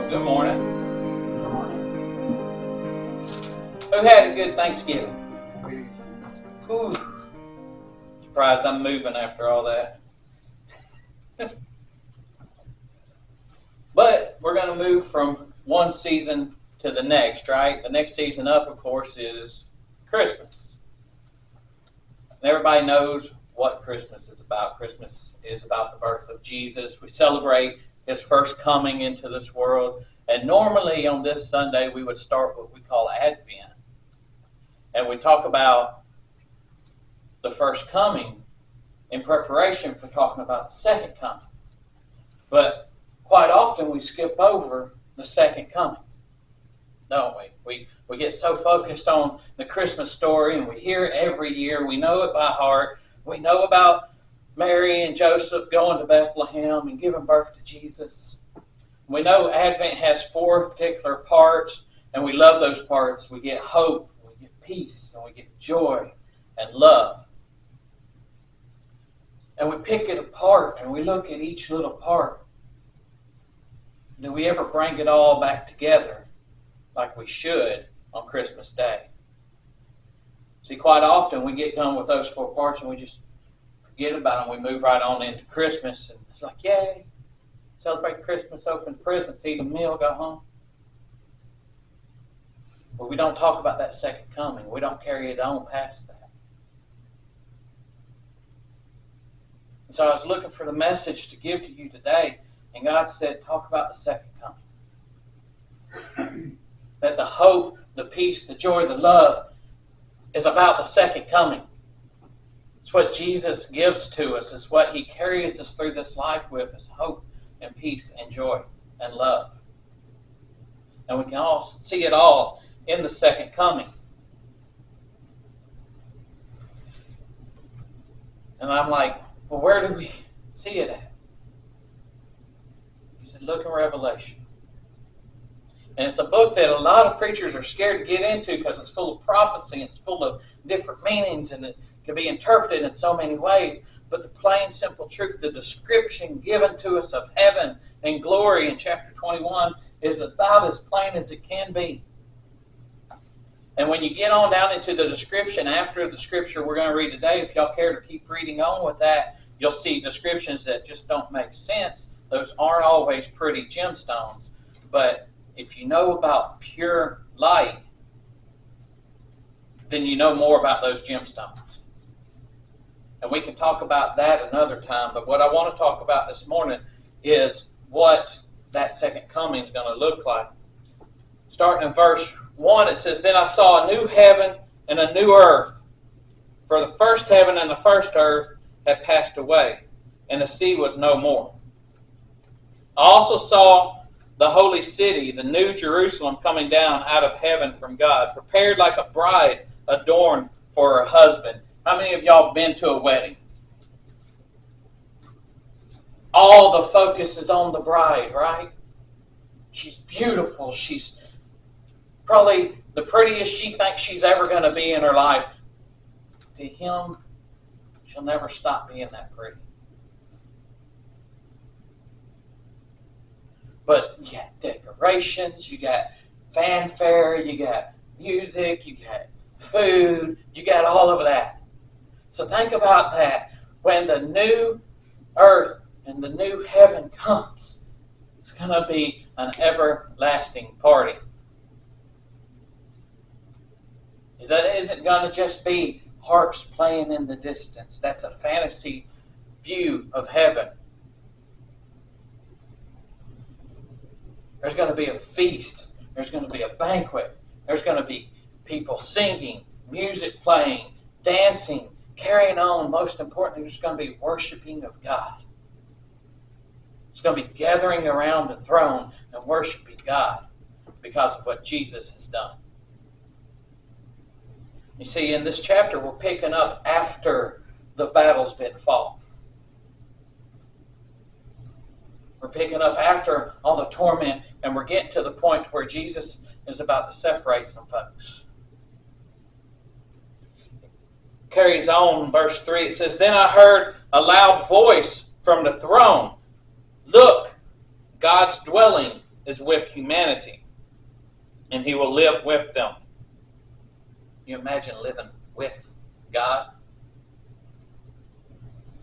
Good morning. Who had a good Thanksgiving? Ooh. Surprised I'm moving after all that. But we're going to move from one season to the next, right? The next season up, of course, is Christmas. And everybody knows what Christmas is about. Christmas is about the birth of Jesus. We celebrate His first coming into this world. And normally on this Sunday, we would start what we call Advent. And we talk about the first coming in preparation for talking about the second coming. But quite often we skip over the second coming, don't we? We get so focused on the Christmas story, and we hear it every year. We know it by heart. We know about Mary and Joseph going to Bethlehem and giving birth to Jesus. We know Advent has 4 particular parts, and we love those parts. We get hope, we get peace, and we get joy and love. And we pick it apart, and we look at each little part. Do we ever bring it all back together like we should on Christmas Day? See, quite often we get done with those 4 parts and we just forget about them. We move right on into Christmas, and it's like, yay, celebrate Christmas, open presents, eat a meal, go home. But we don't talk about that second coming. We don't carry it on past that. And so I was looking for the message to give to you today, and God said, talk about the second coming. That the hope, the peace, the joy, the love is about the second coming. It's what Jesus gives to us. It's what He carries us through this life with, is hope and peace and joy and love. And we can all see it all in the second coming. And I'm like, well, where do we see it at? He said, look in Revelation. And it's a book that a lot of preachers are scared to get into because it's full of prophecy, it's full of different meanings, and it can be interpreted in so many ways. But the plain, simple truth, the description given to us of heaven and glory in chapter 21 is about as plain as it can be. And when you get on down into the description after the scripture we're going to read today, if y'all care to keep reading on with that, you'll see descriptions that just don't make sense. Those aren't always pretty gemstones. But if you know about pure light, then you know more about those gemstones. And we can talk about that another time, but what I want to talk about this morning is what that second coming is going to look like. Starting in verse 1, it says, Then I saw a new heaven and a new earth, for the first heaven and the first earth had passed away, and the sea was no more. I also saw the holy city, the new Jerusalem, coming down out of heaven from God, prepared like a bride adorned for her husband. How many of y'all have been to a wedding? All the focus is on the bride, right? She's beautiful. She's probably the prettiest she thinks she's ever going to be in her life. To him, she'll never stop being that pretty. But you got decorations, you got fanfare, you got music, you got food, you got all of that. So think about that. When the new earth and the new heaven comes, it's going to be an everlasting party. That isn't going to just be harps playing in the distance. That's a fantasy view of heaven. There's going to be a feast. There's going to be a banquet. There's going to be people singing, music playing, dancing, carrying on. Most importantly, there's going to be worshiping of God. It's going to be gathering around the throne and worshiping God because of what Jesus has done. You see, in this chapter, we're picking up after the battle's been fought. We're picking up after all the torment, and we're getting to the point where Jesus is about to separate some folks. Carries on, verse 3, it says, Then I heard a loud voice from the throne. Look, God's dwelling is with humanity, and he will live with them. Can you imagine living with God?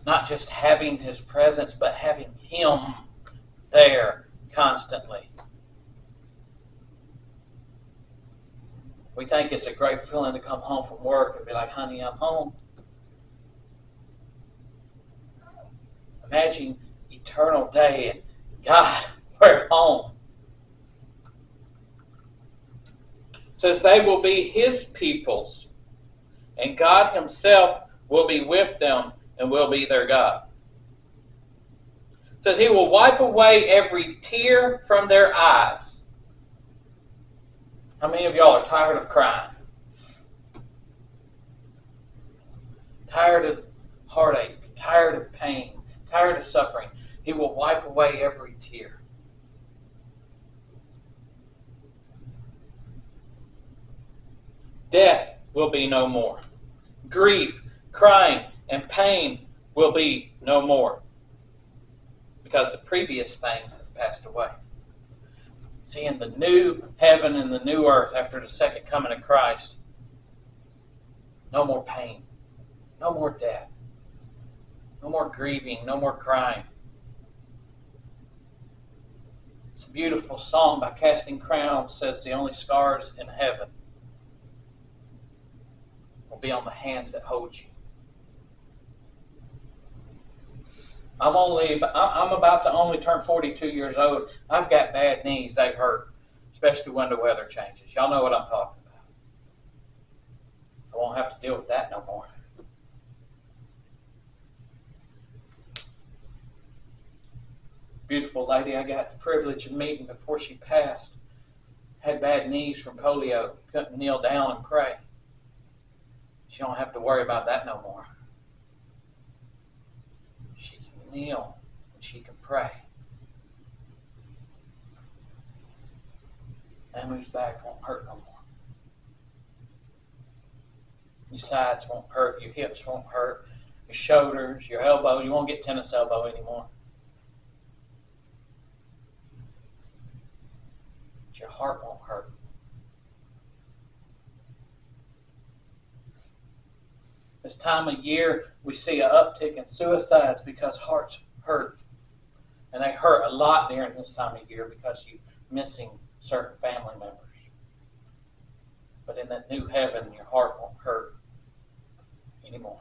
Not just having his presence, but having him there constantly. We think it's a great feeling to come home from work and be like, honey, I'm home. Imagine eternal day and God, we're home. It says they will be his peoples, and God himself will be with them and will be their God. It says he will wipe away every tear from their eyes. How many of y'all are tired of crying? Tired of heartache, tired of pain, tired of suffering. He will wipe away every tear. Death will be no more. Grief, crying, and pain will be no more. Because the previous things have passed away. See, in the new heaven and the new earth after the second coming of Christ, no more pain, no more death, no more grieving, no more crying. It's a beautiful song by Casting Crowns, says the only scars in heaven will be on the hands that hold you. I'm about to only turn 42 years old. I've got bad knees. They hurt, especially when the weather changes. Y'all know what I'm talking about. I won't have to deal with that no more. Beautiful lady I got the privilege of meeting before she passed. Had bad knees from polio. Couldn't kneel down and pray. She don't have to worry about that no more. She can kneel and she can pray. Emmy's back won't hurt no more. Your sides won't hurt. Your hips won't hurt. Your shoulders, your elbow. You won't get tennis elbow anymore. But your heart won't hurt. This time of year, we see an uptick in suicides because hearts hurt. And they hurt a lot during this time of year because you're missing certain family members. But in that new heaven, your heart won't hurt anymore.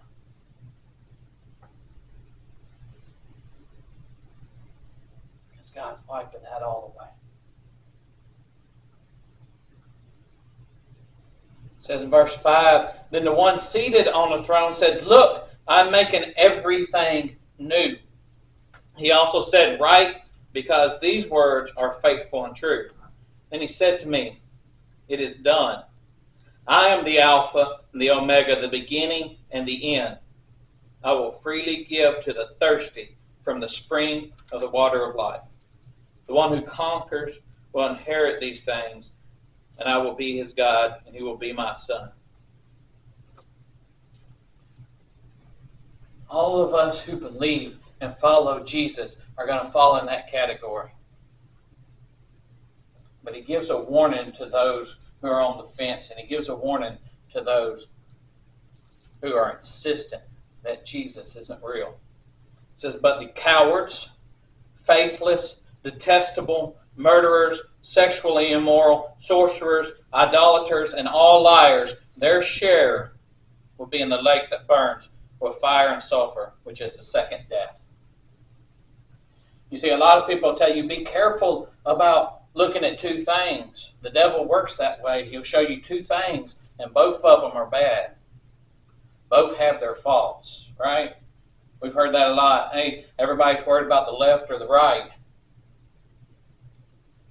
Because God's wiping that all away. It says in verse 5, then the one seated on the throne said, look, I'm making everything new. He also said, write, because these words are faithful and true. And he said to me, it is done. I am the Alpha and the Omega, the beginning and the end. I will freely give to the thirsty from the spring of the water of life. The one who conquers will inherit these things, and I will be his God, and he will be my son. All of us who believe and follow Jesus are going to fall in that category. But he gives a warning to those who are on the fence, and he gives a warning to those who are insistent that Jesus isn't real. It says, but the cowards, faithless, detestable, murderers, sexually immoral, sorcerers, idolaters, and all liars, their share will be in the lake that burns with fire and sulfur, which is the second death. You see, a lot of people tell you, be careful about looking at two things. The devil works that way. He'll show you two things, and both of them are bad. Both have their faults, right? We've heard that a lot. Hey, everybody's worried about the left or the right.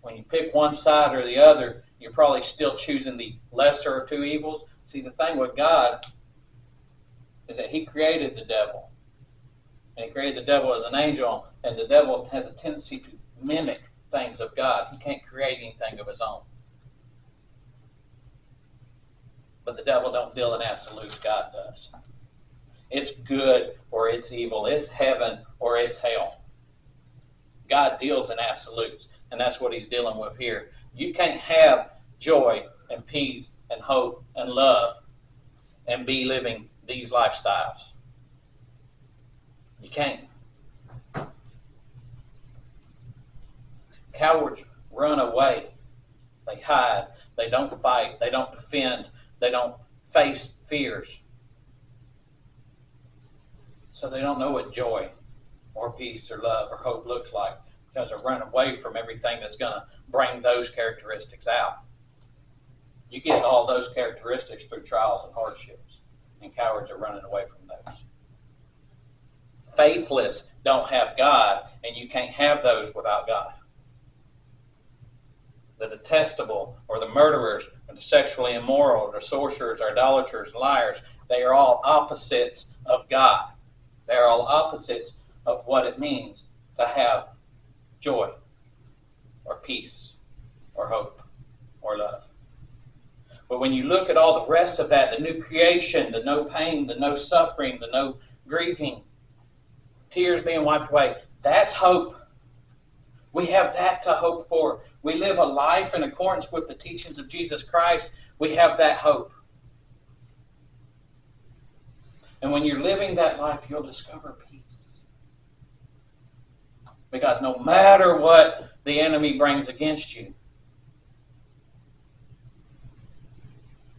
When you pick one side or the other, you're probably still choosing the lesser of two evils. See, the thing with God is that he created the devil. And he created the devil as an angel, and the devil has a tendency to mimic things of God. He can't create anything of his own. But the devil don't deal in absolutes. God does. It's good or it's evil. It's heaven or it's hell. God deals in absolutes, and that's what he's dealing with here. You can't have joy and peace and hope and love and be living these lifestyles. You can't. Cowards run away. They hide. They don't fight. They don't defend. They don't face fears. So they don't know what joy or peace or love or hope looks like, because they run away from everything that's going to bring those characteristics out. You get all those characteristics through trials and hardships, and cowards are running away from those. Faithless don't have God, and you can't have those without God. The detestable, or the murderers, or the sexually immoral, or the sorcerers, or idolaters, liars, they are all opposites of God. They are all opposites of what it means to have joy, or peace, or hope, or love. But when you look at all the rest of that, the new creation, the no pain, the no suffering, the no grieving, tears being wiped away, that's hope. We have that to hope for. We live a life in accordance with the teachings of Jesus Christ. We have that hope. And when you're living that life, you'll discover peace. Because no matter what the enemy brings against you,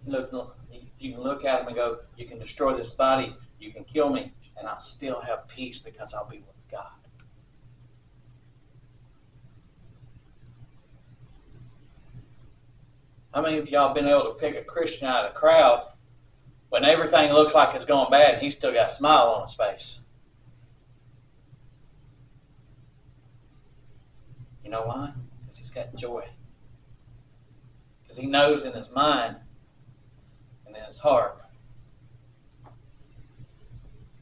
look, you can look at him and go, you can destroy this body, you can kill me, and I'll still have peace because I'll be with God. How many of y'all been able to pick a Christian out of the crowd when everything looks like it's going bad and he's still got a smile on his face? You know why? Because he's got joy. Because he knows in his mind and in his heart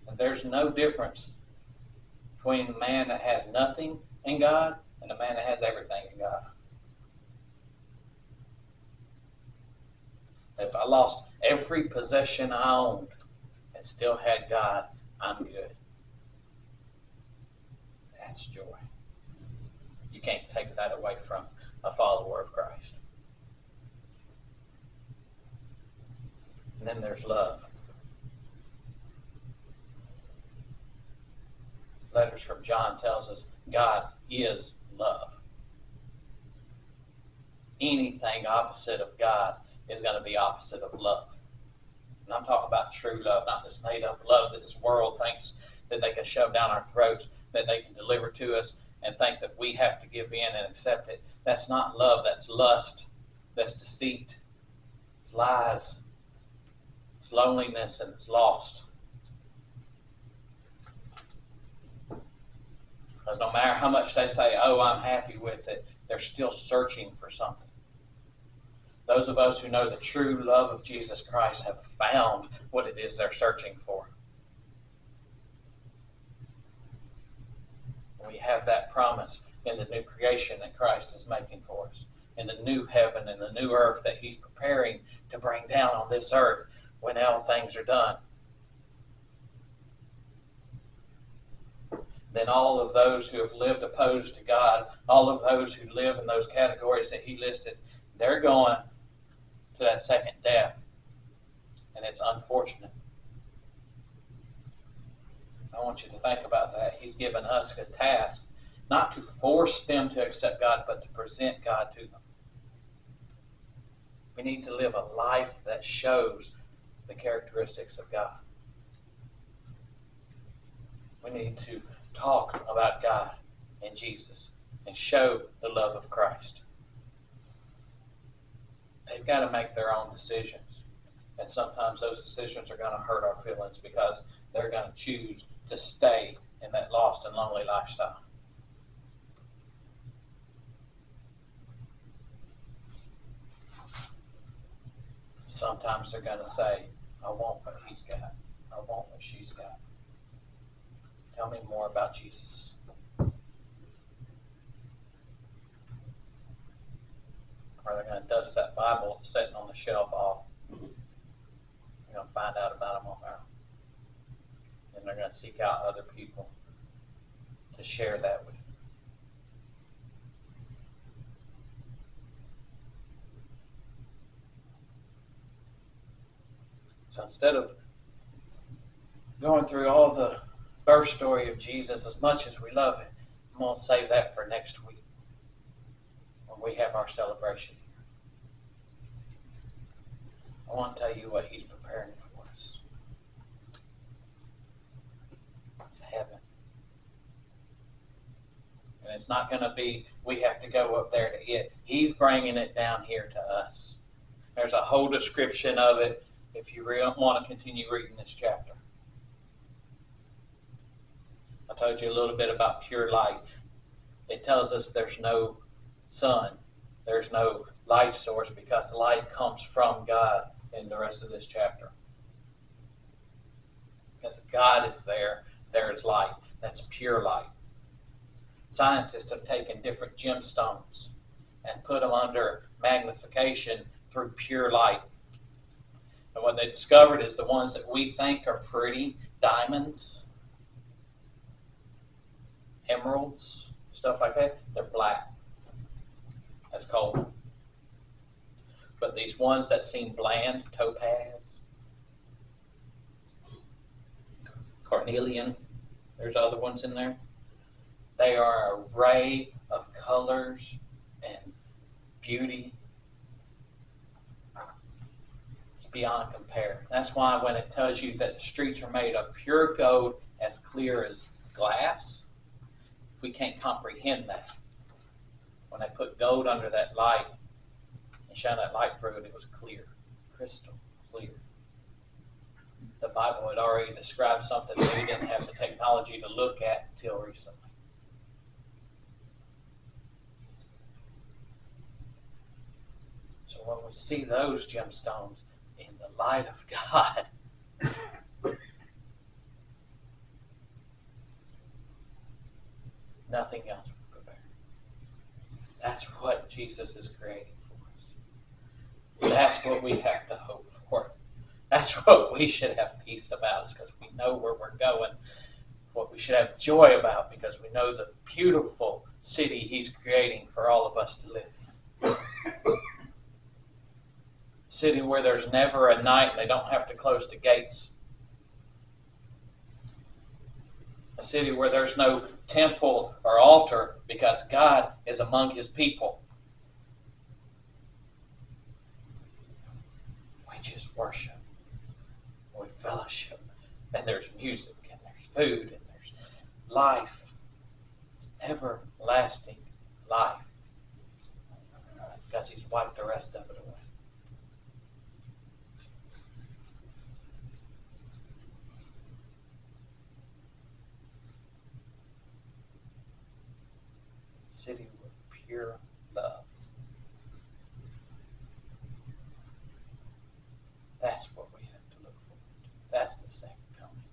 that there's no difference between the man that has nothing in God and the man that has everything in God. If I lost every possession I owned and still had God, I'm good. That's joy. You can't take that away from a follower of Christ. And then there's love. Letters from John tells us God is love. Anything opposite of God is going to be opposite of love. And I'm talking about true love, not this made-up love that this world thinks that they can shove down our throats, that they can deliver to us, and think that we have to give in and accept it. That's not love. That's lust. That's deceit. It's lies. It's loneliness, and it's lost. Because no matter how much they say, oh, I'm happy with it, they're still searching for something. Those of us who know the true love of Jesus Christ have found what it is they're searching for. We have that promise in the new creation that Christ is making for us, in the new heaven and the new earth that He's preparing to bring down on this earth when all things are done. Then all of those who have lived opposed to God, all of those who live in those categories that He listed, they're going to that second death. And it's unfortunate. I want you to think about that. He's given us a task, not to force them to accept God, but to present God to them. We need to live a life that shows the characteristics of God. We need to talk about God and Jesus and show the love of Christ. They've got to make their own decisions. And sometimes those decisions are going to hurt our feelings because they're going to choose to stay in that lost and lonely lifestyle. Sometimes they're going to say, I want what he's got. I want what she's got. Tell me more about Jesus. Or they're going to dust that Bible that's sitting on the shelf off. They're going to find out about him on their own. And they're going to seek out other people to share that with. So instead of going through all the birth story of Jesus, as much as we love it, I'm going to save that for next week when we have our celebration here. I want to tell you what He's preparing for us. It's heaven. And it's not going to be, we have to go up there to it. He's bringing it down here to us. There's a whole description of it if you really want to continue reading this chapter. I told you a little bit about pure light. It tells us there's no sun. There's no light source because the light comes from God in the rest of this chapter. Because God is there, there is light. That's pure light. Scientists have taken different gemstones and put them under magnification through pure light. And what they discovered is the ones that we think are pretty, diamonds, emeralds, stuff like that, they're black. That's cold. But these ones that seem bland, topaz, carnelian, there's other ones in there. They are an array of colors and beauty. It's beyond compare. That's why when it tells you that the streets are made of pure gold as clear as glass, we can't comprehend that. When they put gold under that light and shine that light through it, it was clear, crystal clear. The Bible had already described something that we didn't have the technology to look at until recently. So when we see those gemstones in the light of God, nothing else will compare. That's what Jesus is creating for us. That's what we have to hope for. That's what we should have peace about, is because we know where we're going. What we should have joy about, because we know the beautiful city He's creating for all of us to live in. City where there's never a night and they don't have to close the gates. A city where there's no temple or altar because God is among His people. We just worship. We fellowship. And there's music and there's food and there's life. Everlasting life. Because He's wiped the rest of it away. City with pure love. That's what we have to look forward to. That's the second coming.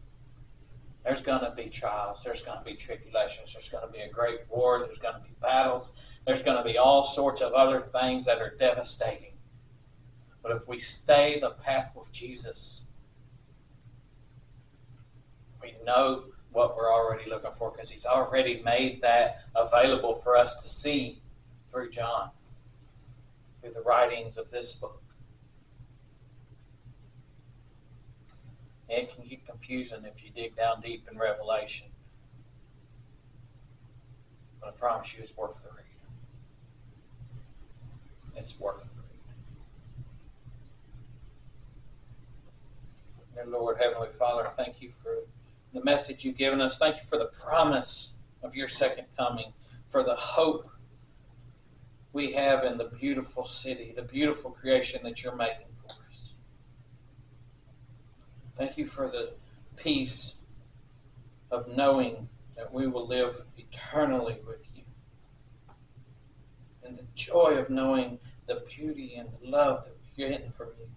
There's going to be trials. There's going to be tribulations. There's going to be a great war. There's going to be battles. There's going to be all sorts of other things that are devastating. But if we stay the path with Jesus, we know what we're already looking for, because He's already made that available for us to see through John, through the writings of this book. It can get confusing if you dig down deep in Revelation. But I promise you it's worth the read. It's worth the read. Dear Lord, Heavenly Father, thank You for the message You've given us. Thank You for the promise of Your second coming, for the hope we have in the beautiful city, the beautiful creation that You're making for us. Thank You for the peace of knowing that we will live eternally with You, and the joy of knowing the beauty and the love that we're getting from You.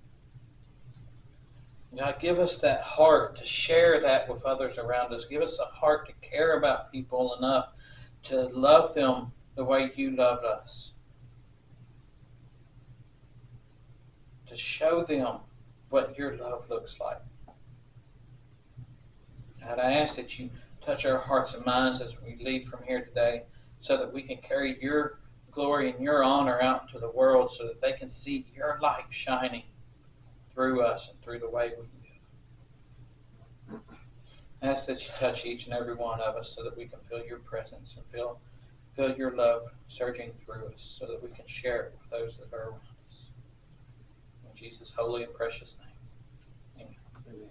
God, give us that heart to share that with others around us. Give us a heart to care about people enough to love them the way You loved us. To show them what Your love looks like. God, I ask that You touch our hearts and minds as we leave from here today, so that we can carry Your glory and Your honor out into the world, so that they can see Your light shining through us and through the way we live. I ask that you touch each and every one of us so that we can feel your presence and feel your love surging through us so that we can share it with those that are around us. In Jesus' holy and precious name. Amen.